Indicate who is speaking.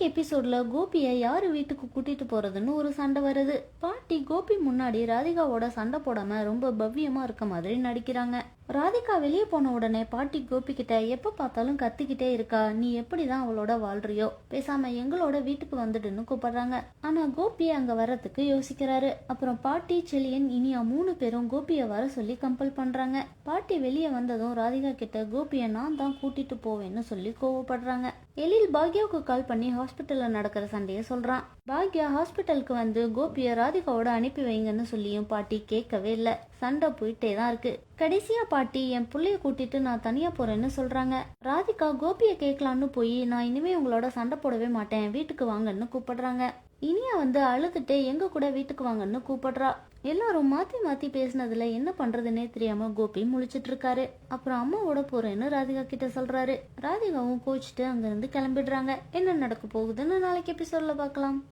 Speaker 1: இன்னைக்கு எபிசோட்ல கோபியை யாரு வீட்டுக்கு கூட்டிட்டு போறதுன்னு ஒரு சண்டை வருது. பாட்டி கோபி முன்னாடி ராதிகாவோட சண்டை போடாம ரொம்ப பவ்யமா இருக்க மாதிரி நடிக்கிறாங்க. ராதிகா வெளியே போன உடனே பாட்டி கோபி கிட்ட எப்ப பார்த்தாலும் கத்திக்கிட்டே இருக்கா, நீ எப்படிதான் அவளோட வாழ்றியோ, பேசாம எங்களோட வீட்டுக்கு வந்துடுன்னு கூப்பிடுறாங்க. ஆனா கோபி அங்க வர்றதுக்கு யோசிக்கிறாரு. அப்புறம் பாட்டி, செலியன், இனியா 3 பேரும் கோபியை வர சொல்லி கம்பல் பண்றாங்க. பாட்டி வெளியே வந்ததும் ராதிகா கிட்ட கோபியை நான் தான் கூட்டிட்டு போவேன்னு சொல்லி கோவப்படுறாங்க. எழில் பாக்யாவுக்கு கால் பண்ணி ஹாஸ்பிட்டல்ல நடக்கிற சண்டையை சொல்றான். பாக்யா ஹாஸ்பிட்டலுக்கு வந்து கோபியை ராதிகாவோட அனுப்பி வைங்கன்னு சொல்லியும் பாட்டி கேட்கவே இல்லை. சண்டை போயிட்டே தான் இருக்கு. கடைசியா பாட்டி என் புள்ளைய கூட்டிட்டு நான் தனியா போறேன்னு சொல்றாங்க. ராதிகா கோபியை கேட்கலான்னு போய் நான் இனிமே உங்களோட சண்டை போடவே மாட்டேன், வீட்டுக்கு வாங்கன்னு கூப்பிடுறாங்க. இனியா வந்து அழுதுட்டே எங்க கூட வீட்டுக்கு வாங்கன்னு கூப்பிடுறா. எல்லாரும் மாத்தி மாத்தி பேசினதுல என்ன பண்றதுன்னே தெரியாம கோபி முழிச்சிட்டு இருக்காரு. அப்புறம் அம்மாவோட போறேன்னு ராதிகா கிட்ட சொல்றாரு. ராதிகாவும் கோச்சிட்டு அங்க இருந்து கிளம்பிடுறாங்க. என்ன நடக்க போகுதுன்னு நாளைக்கு எபிசோட்ல பார்க்கலாம்.